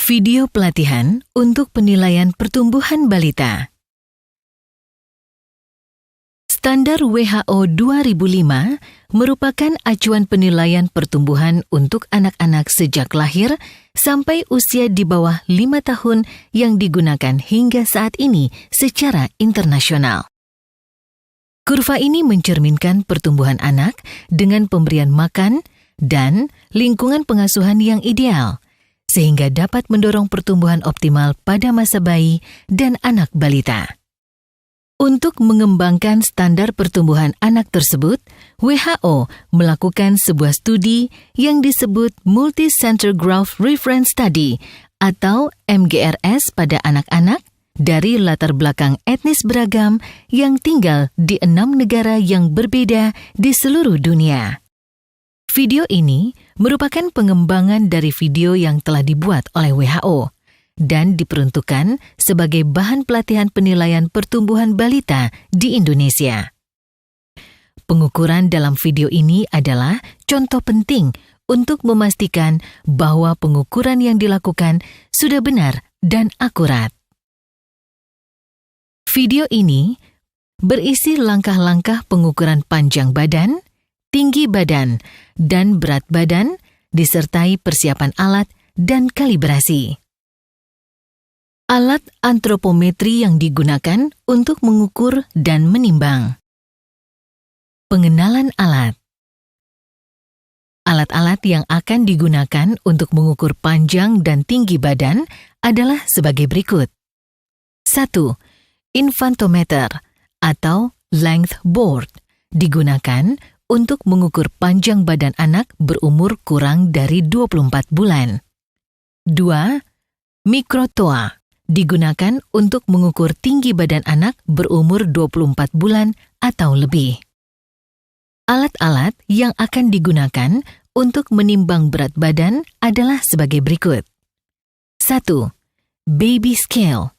Video pelatihan untuk penilaian pertumbuhan balita. Standar WHO 2005 merupakan acuan penilaian pertumbuhan untuk anak-anak sejak lahir sampai usia di bawah 5 tahun yang digunakan hingga saat ini secara internasional. Kurva ini mencerminkan pertumbuhan anak dengan pemberian makan dan lingkungan pengasuhan yang ideal, sehingga dapat mendorong pertumbuhan optimal pada masa bayi dan anak balita. Untuk mengembangkan standar pertumbuhan anak tersebut, WHO melakukan sebuah studi yang disebut Multi-Center Growth Reference Study atau MGRS pada anak-anak dari latar belakang etnis beragam yang tinggal di 6 negara yang berbeda di seluruh dunia. Video ini merupakan pengembangan dari video yang telah dibuat oleh WHO dan diperuntukkan sebagai bahan pelatihan penilaian pertumbuhan balita di Indonesia. Pengukuran dalam video ini adalah contoh penting untuk memastikan bahwa pengukuran yang dilakukan sudah benar dan akurat. Video ini berisi langkah-langkah pengukuran panjang badan, tinggi badan, dan berat badan, disertai persiapan alat dan kalibrasi. Alat antropometri yang digunakan untuk mengukur dan menimbang. Pengenalan alat. Alat-alat yang akan digunakan untuk mengukur panjang dan tinggi badan adalah sebagai berikut. 1. Infantometer atau length board digunakan untuk mengukur panjang badan anak berumur kurang dari 24 bulan. 2. Mikrotoa digunakan untuk mengukur tinggi badan anak berumur 24 bulan atau lebih. Alat-alat yang akan digunakan untuk menimbang berat badan adalah sebagai berikut. 1. Baby scale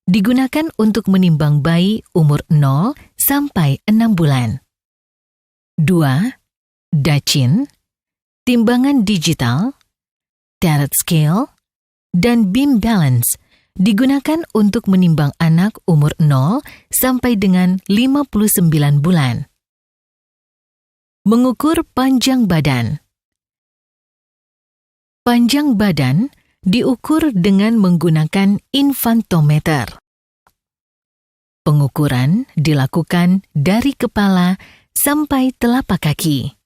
digunakan untuk menimbang bayi umur 0 sampai 6 bulan. 2. Dachin, timbangan digital, Tarot scale, dan beam balance digunakan untuk menimbang anak umur 0 sampai dengan 59 bulan. Mengukur panjang badan. Panjang badan diukur dengan menggunakan infantometer. Pengukuran dilakukan dari kepala sampai telapak kaki.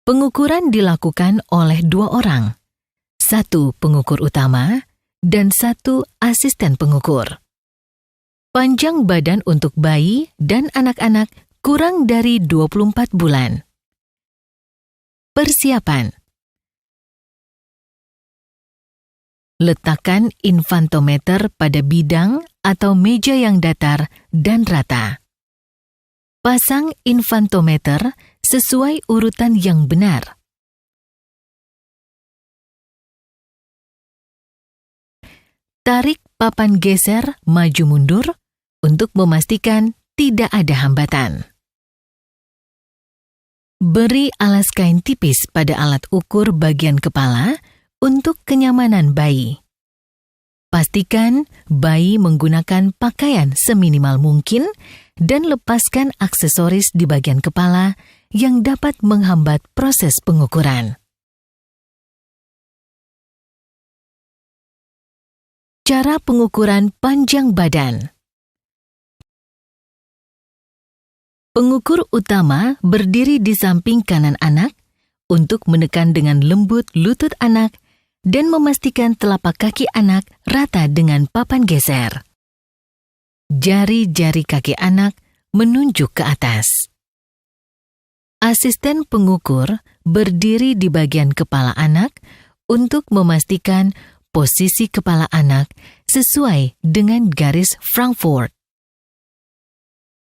Pengukuran dilakukan oleh 2 orang, 1 pengukur utama dan 1 asisten pengukur. Panjang badan untuk bayi dan anak-anak kurang dari 24 bulan. Persiapan. Letakkan infantometer pada bidang atau meja yang datar dan rata. Pasang infantometer sesuai urutan yang benar. Tarik papan geser maju mundur untuk memastikan tidak ada hambatan. Beri alas kain tipis pada alat ukur bagian kepala untuk kenyamanan bayi. Pastikan bayi menggunakan pakaian seminimal mungkin dan lepaskan aksesoris di bagian kepala yang dapat menghambat proses pengukuran. Cara pengukuran panjang badan. Pengukur utama berdiri di samping kanan anak untuk menekan dengan lembut lutut anak dan memastikan telapak kaki anak rata dengan papan geser. Jari-jari kaki anak menunjuk ke atas. Asisten pengukur berdiri di bagian kepala anak untuk memastikan posisi kepala anak sesuai dengan garis Frankfurt.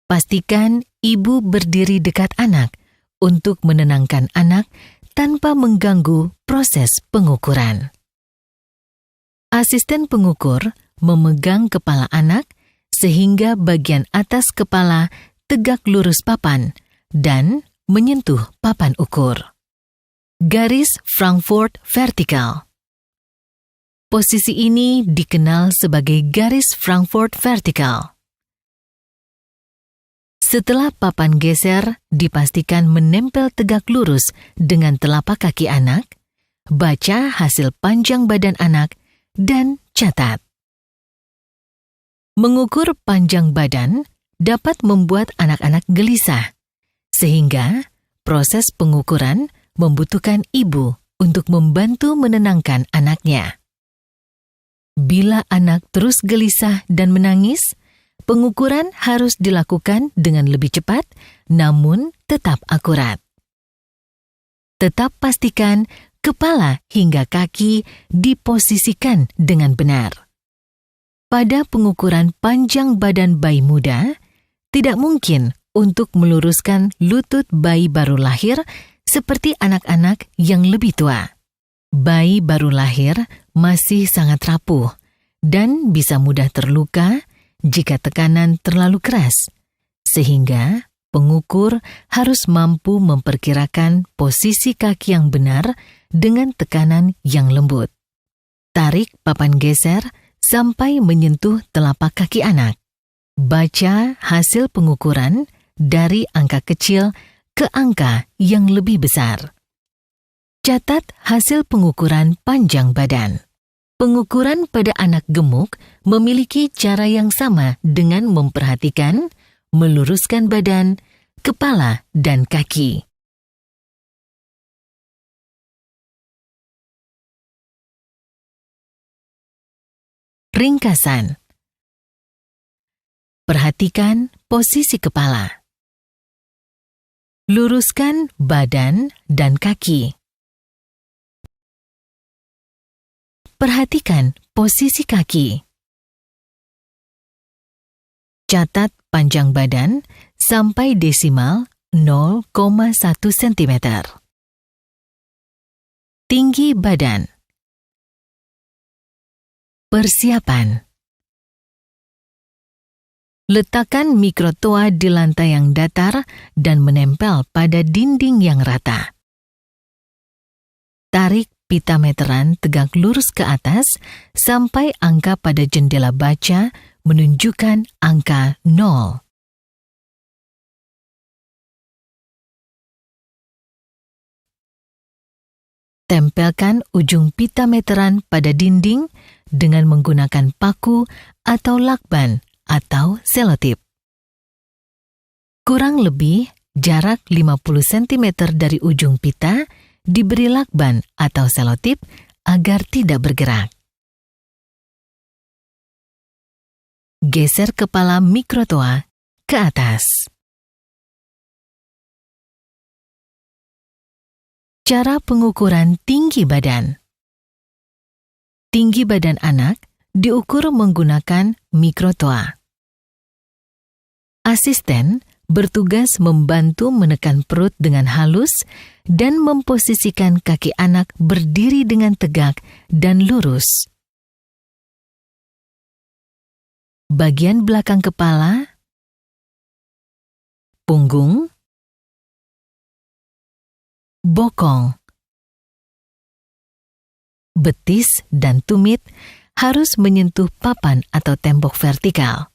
Pastikan ibu berdiri dekat anak untuk menenangkan anak tanpa mengganggu proses pengukuran. Asisten pengukur memegang kepala anak sehingga bagian atas kepala tegak lurus papan dan menyentuh papan ukur. Garis Frankfurt vertikal. Posisi ini dikenal sebagai garis Frankfurt vertikal. Setelah papan geser dipastikan menempel tegak lurus dengan telapak kaki anak, baca hasil panjang badan anak dan catat. Mengukur panjang badan dapat membuat anak-anak gelisah, sehingga proses pengukuran membutuhkan ibu untuk membantu menenangkan anaknya. Bila anak terus gelisah dan menangis, pengukuran harus dilakukan dengan lebih cepat, namun tetap akurat. Tetap pastikan kepala hingga kaki diposisikan dengan benar. Pada pengukuran panjang badan bayi muda, tidak mungkin untuk meluruskan lutut bayi baru lahir seperti anak-anak yang lebih tua. Bayi baru lahir masih sangat rapuh dan bisa mudah terluka jika tekanan terlalu keras, sehingga pengukur harus mampu memperkirakan posisi kaki yang benar dengan tekanan yang lembut. Tarik papan geser sampai menyentuh telapak kaki anak. Baca hasil pengukuran dari angka kecil ke angka yang lebih besar. Catat hasil pengukuran panjang badan. Pengukuran pada anak gemuk memiliki cara yang sama dengan memperhatikan, meluruskan badan, kepala, dan kaki. Ringkasan. Perhatikan posisi kepala. Luruskan badan dan kaki. Perhatikan posisi kaki. Catat panjang badan sampai desimal 0,1 cm. Tinggi badan. Persiapan. Letakkan mikrotoa di lantai yang datar dan menempel pada dinding yang rata. Tarik pita meteran tegak lurus ke atas sampai angka pada jendela baca menunjukkan angka 0. Tempelkan ujung pita meteran pada dinding dengan menggunakan paku atau lakban atau selotip. Kurang lebih jarak 50 cm dari ujung pita diberi lakban atau selotip agar tidak bergerak. Geser kepala mikrotoa ke atas. Cara pengukuran tinggi badan. Tinggi badan anak diukur menggunakan mikrotoa. Asisten bertugas membantu menekan perut dengan halus dan memposisikan kaki anak berdiri dengan tegak dan lurus. Bagian belakang kepala, punggung, bokong, betis dan tumit harus menyentuh papan atau tembok vertikal.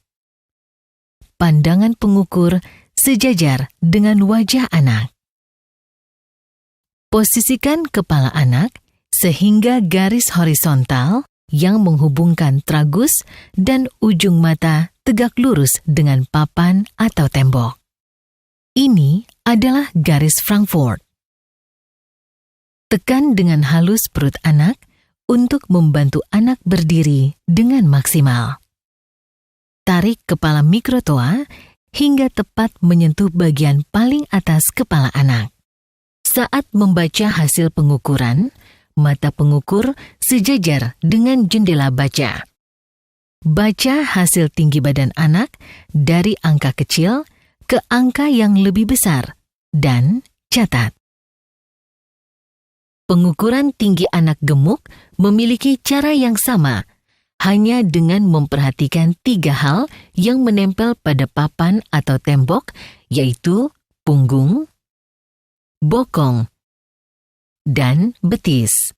Pandangan pengukur sejajar dengan wajah anak. Posisikan kepala anak sehingga garis horizontal yang menghubungkan tragus dan ujung mata tegak lurus dengan papan atau tembok. Ini adalah garis Frankfurt. Tekan dengan halus perut anak untuk membantu anak berdiri dengan maksimal. Tarik kepala mikrotoa hingga tepat menyentuh bagian paling atas kepala anak. Saat membaca hasil pengukuran, mata pengukur sejajar dengan jendela baca. Baca hasil tinggi badan anak dari angka kecil ke angka yang lebih besar dan catat. Pengukuran tinggi anak gemuk memiliki cara yang sama, hanya dengan memperhatikan 3 hal yang menempel pada papan atau tembok, yaitu punggung, bokong, dan betis.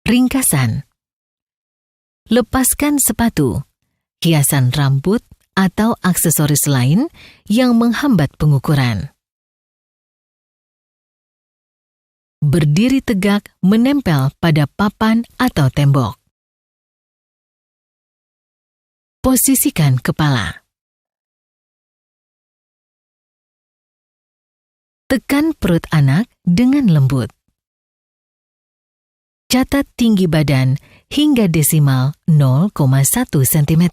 Ringkasan. Lepaskan sepatu, hiasan rambut, atau aksesoris lain yang menghambat pengukuran. Berdiri tegak menempel pada papan atau tembok. Posisikan kepala. Tekan perut anak dengan lembut. Catat tinggi badan hingga desimal 0,1 cm.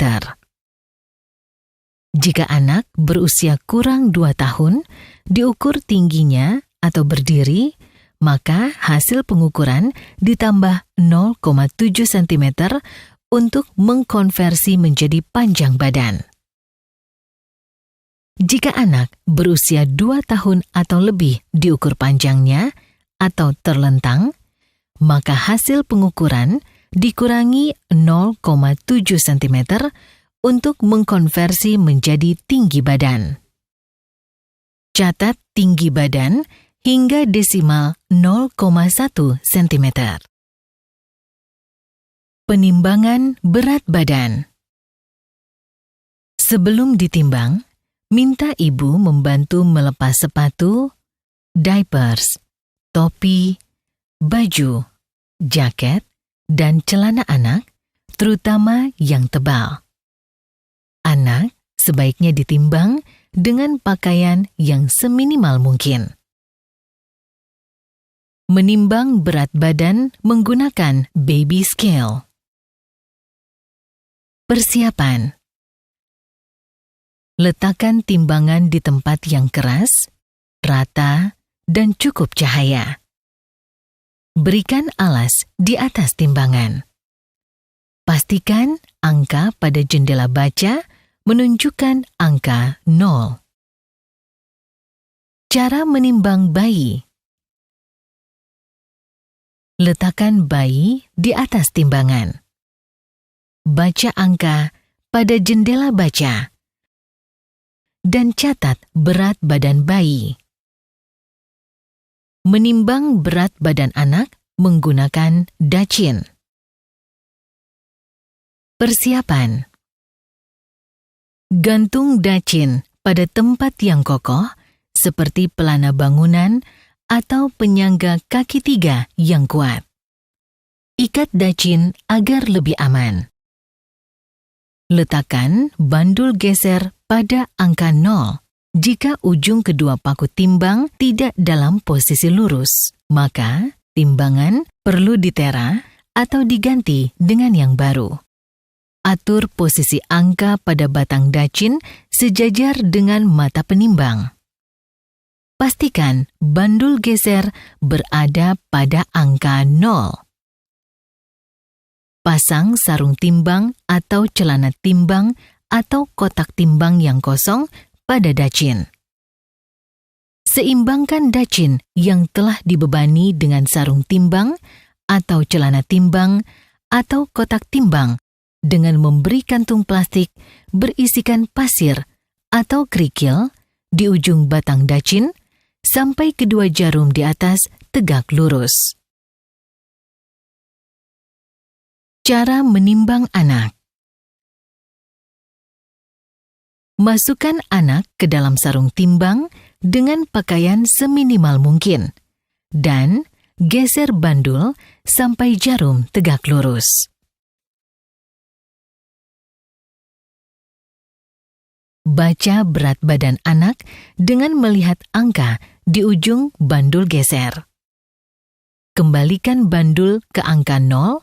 Jika anak berusia kurang 2 tahun, diukur tingginya atau berdiri, maka hasil pengukuran ditambah 0,7 cm untuk mengkonversi menjadi panjang badan. Jika anak berusia 2 tahun atau lebih diukur panjangnya atau terlentang, maka hasil pengukuran dikurangi 0,7 cm untuk mengkonversi menjadi tinggi badan. Catat tinggi badan hingga desimal 0,1 cm. Penimbangan berat badan. Sebelum ditimbang, minta ibu membantu melepas sepatu, diapers, topi, baju, jaket, dan celana anak, terutama yang tebal. Anak sebaiknya ditimbang dengan pakaian yang seminimal mungkin. Menimbang berat badan menggunakan baby scale. Persiapan. Letakkan timbangan di tempat yang keras, rata, dan cukup cahaya. Berikan alas di atas timbangan. Pastikan angka pada jendela baca menunjukkan angka 0. Cara menimbang bayi. Letakkan bayi di atas timbangan. Baca angka pada jendela baca dan catat berat badan bayi. Menimbang berat badan anak menggunakan dacin. Persiapan. Gantung dacin pada tempat yang kokoh seperti pelana bangunan atau penyangga kaki 3 yang kuat. Ikat dacin agar lebih aman. Letakkan bandul geser pada angka 0. Jika ujung kedua paku timbang tidak dalam posisi lurus, maka timbangan perlu ditera atau diganti dengan yang baru. Atur posisi angka pada batang dacin sejajar dengan mata penimbang. Pastikan bandul geser berada pada angka 0. Pasang sarung timbang atau celana timbang atau kotak timbang yang kosong pada dacin. Seimbangkan dacin yang telah dibebani dengan sarung timbang atau celana timbang atau kotak timbang dengan memberi kantung plastik berisikan pasir atau kerikil di ujung batang dacin sampai kedua jarum di atas tegak lurus. Cara menimbang anak. Masukkan anak ke dalam sarung timbang dengan pakaian seminimal mungkin dan geser bandul sampai jarum tegak lurus. Baca berat badan anak dengan melihat angka di ujung bandul geser. Kembalikan bandul ke angka 0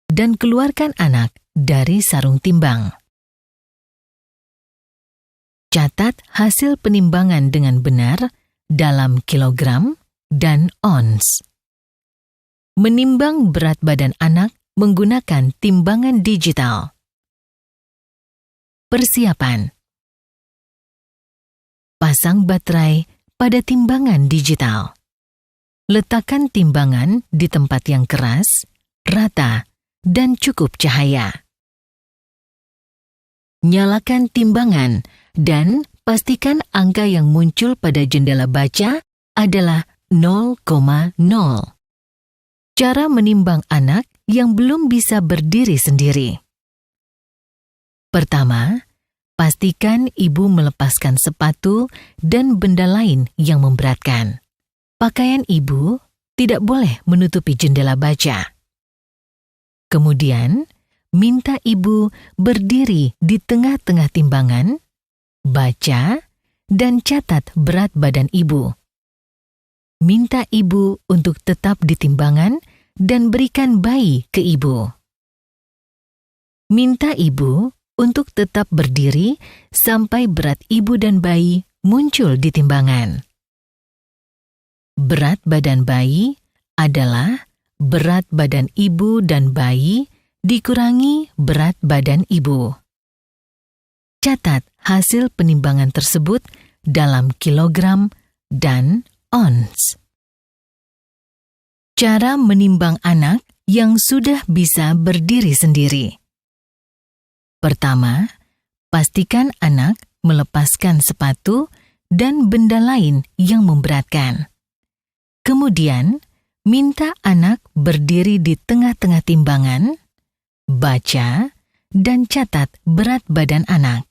dan keluarkan anak dari sarung timbang. Catat hasil penimbangan dengan benar dalam kilogram dan ons. Menimbang berat badan anak menggunakan timbangan digital. Persiapan. Pasang baterai pada timbangan digital. Letakkan timbangan di tempat yang keras, rata, dan cukup cahaya. Nyalakan timbangan dan pastikan angka yang muncul pada jendela baca adalah 0,0. Cara menimbang anak yang belum bisa berdiri sendiri. Pertama, pastikan ibu melepaskan sepatu dan benda lain yang memberatkan. Pakaian ibu tidak boleh menutupi jendela baja. Kemudian, minta ibu berdiri di tengah-tengah timbangan, baca, dan catat berat badan ibu. Minta ibu untuk tetap di timbangan dan berikan bayi ke ibu. Minta ibu untuk tetap berdiri sampai berat ibu dan bayi muncul di timbangan. Berat badan bayi adalah berat badan ibu dan bayi dikurangi berat badan ibu. Catat hasil penimbangan tersebut dalam kilogram dan ons. Cara menimbang anak yang sudah bisa berdiri sendiri. Pertama, pastikan anak melepaskan sepatu dan benda lain yang memberatkan. Kemudian, minta anak berdiri di tengah-tengah timbangan, baca, dan catat berat badan anak.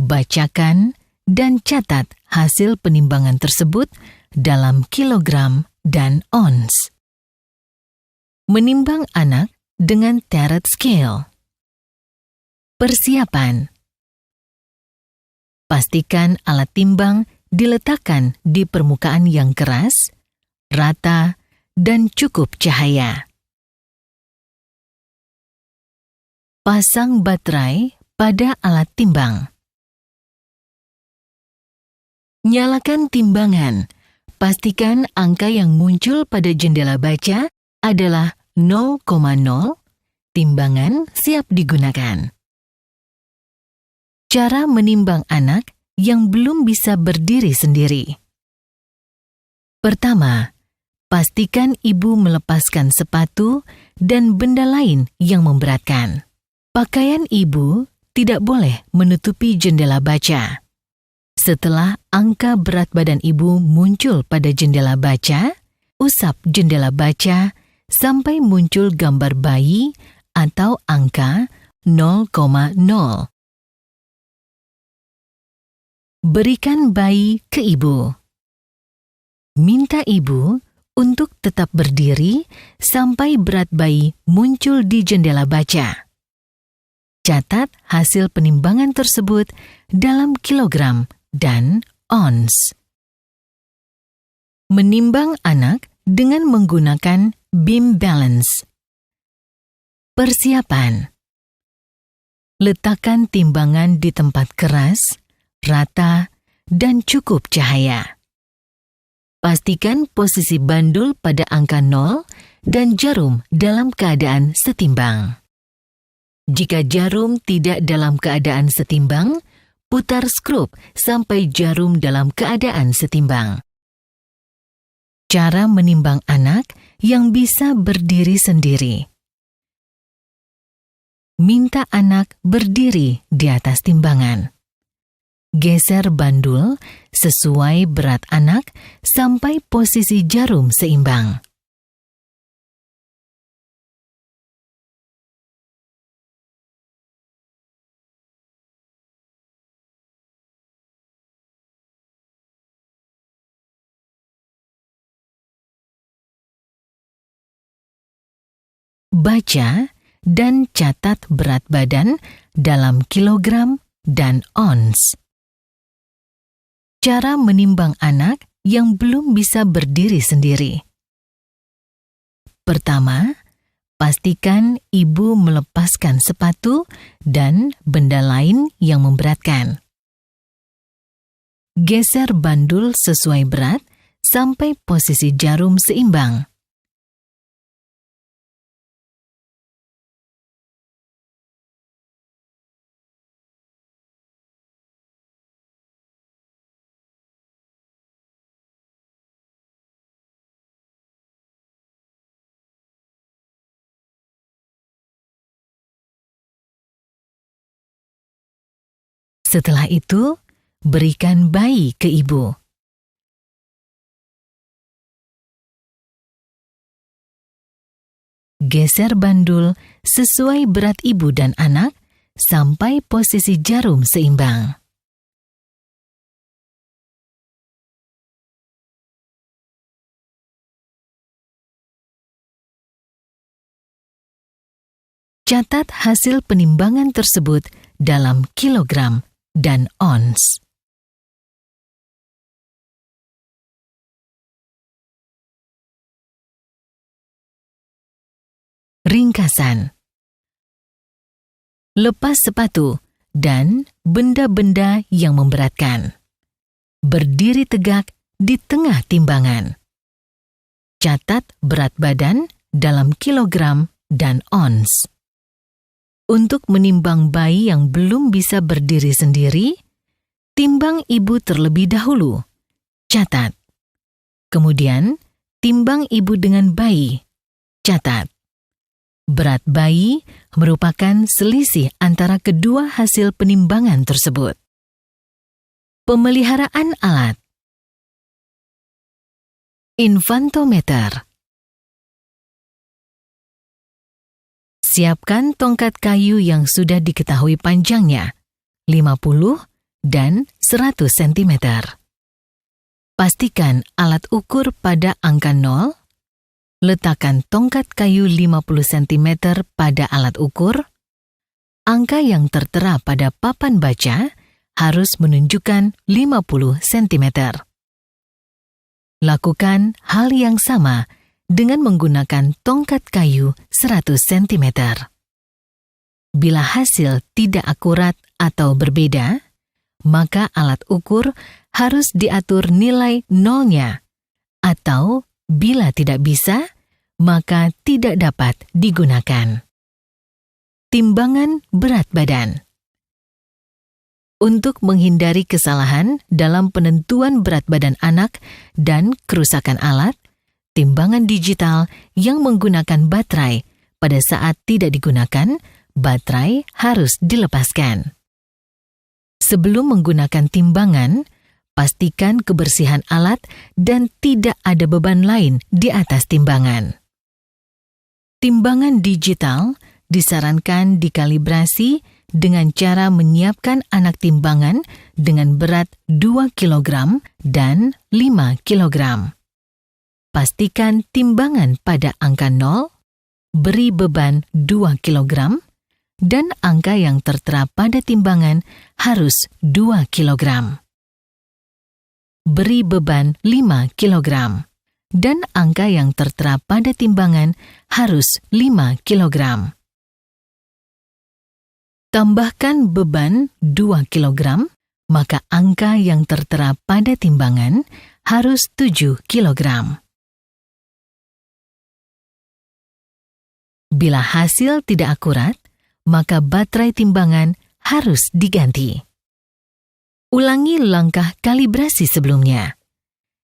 Bacakan dan catat hasil penimbangan tersebut dalam kilogram dan ons. Menimbang anak dengan Tarot Scale. Persiapan. Pastikan alat timbang diletakkan di permukaan yang keras, rata, dan cukup cahaya. Pasang baterai pada alat timbang. Nyalakan timbangan. Pastikan angka yang muncul pada jendela baca adalah 0,0. Timbangan siap digunakan. Cara menimbang anak yang belum bisa berdiri sendiri. Pertama, pastikan ibu melepaskan sepatu dan benda lain yang memberatkan. Pakaian ibu tidak boleh menutupi jendela baca. Setelah angka berat badan ibu muncul pada jendela baca, usap jendela baca sampai muncul gambar bayi atau angka 0,0. Berikan bayi ke ibu. Minta ibu untuk tetap berdiri sampai berat bayi muncul di jendela baca. Catat hasil penimbangan tersebut dalam kilogram dan ons. Menimbang anak dengan menggunakan beam balance. Persiapan. Letakkan timbangan di tempat keras, rata, dan cukup cahaya. Pastikan posisi bandul pada angka 0 dan jarum dalam keadaan setimbang. Jika jarum tidak dalam keadaan setimbang, putar skrup sampai jarum dalam keadaan setimbang. Cara menimbang anak yang bisa berdiri sendiri. Minta anak berdiri di atas timbangan. Geser bandul sesuai berat anak sampai posisi jarum seimbang. Baca dan catat berat badan dalam kilogram dan ons. Cara menimbang anak yang belum bisa berdiri sendiri. Pertama, pastikan ibu melepaskan sepatu dan benda lain yang memberatkan. Geser bandul sesuai berat sampai posisi jarum seimbang. Setelah itu, berikan bayi ke ibu. geser bandul sesuai berat ibu dan anak sampai posisi jarum seimbang. Catat hasil penimbangan tersebut dalam kilogram dan ons. Ringkasan. Lepas sepatu dan benda-benda yang memberatkan. Berdiri tegak di tengah timbangan. Catat berat badan dalam kilogram dan ons. Untuk menimbang bayi yang belum bisa berdiri sendiri, timbang ibu terlebih dahulu. Catat. Kemudian, timbang ibu dengan bayi. Catat. Berat bayi merupakan selisih antara kedua hasil penimbangan tersebut. Pemeliharaan alat. Infantometer. Siapkan tongkat kayu yang sudah diketahui panjangnya, 50 dan 100 cm. Pastikan alat ukur pada angka 0. Letakkan tongkat kayu 50 cm pada alat ukur. Angka yang tertera pada papan baca harus menunjukkan 50 cm. Lakukan hal yang sama dengan menggunakan tongkat kayu 100 cm. Bila hasil tidak akurat atau berbeda, maka alat ukur harus diatur nilai nolnya, atau bila tidak bisa, maka tidak dapat digunakan. Timbangan berat badan. Untuk menghindari kesalahan dalam penentuan berat badan anak dan kerusakan alat, timbangan digital yang menggunakan baterai pada saat tidak digunakan, baterai harus dilepaskan. Sebelum menggunakan timbangan, pastikan kebersihan alat dan tidak ada beban lain di atas timbangan. Timbangan digital disarankan dikalibrasi dengan cara menyiapkan anak timbangan dengan berat 2 kg dan 5 kg. Pastikan timbangan pada angka 0, beri beban 2 kg, dan angka yang tertera pada timbangan harus 2 kg. Beri beban 5 kg, dan angka yang tertera pada timbangan harus 5 kg. Tambahkan beban 2 kg, maka angka yang tertera pada timbangan harus 7 kg. Bila hasil tidak akurat, maka baterai timbangan harus diganti. Ulangi langkah kalibrasi sebelumnya.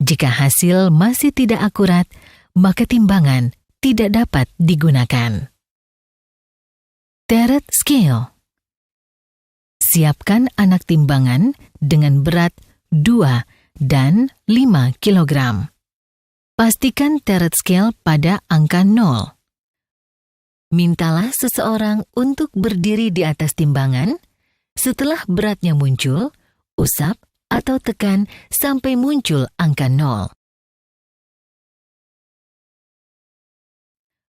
Jika hasil masih tidak akurat, maka timbangan tidak dapat digunakan. Teret scale. Siapkan anak timbangan dengan berat 2 dan 5 kg. Pastikan teret scale pada angka 0. Mintalah seseorang untuk berdiri di atas timbangan. Setelah beratnya muncul, usap atau tekan sampai muncul angka 0.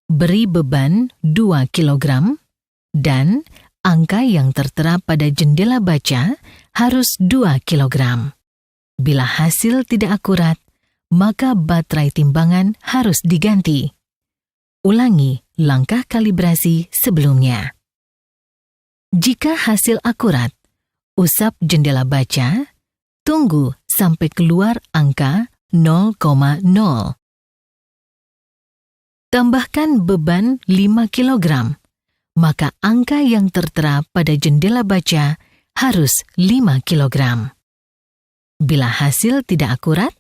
Beri beban 2 kg dan angka yang tertera pada jendela baca harus 2 kg. Bila hasil tidak akurat, maka baterai timbangan harus diganti. Ulangi langkah kalibrasi sebelumnya. Jika hasil akurat, usap jendela baca, tunggu sampai keluar angka 0,0. Tambahkan beban 5 kg, maka angka yang tertera pada jendela baca harus 5 kg. Bila hasil tidak akurat,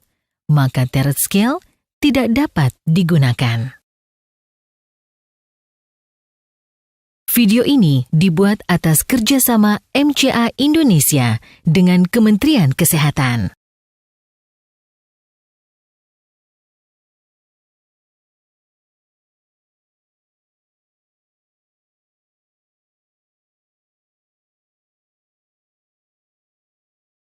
maka teret scale tidak dapat digunakan. Video ini dibuat atas kerjasama MCA Indonesia dengan Kementerian Kesehatan.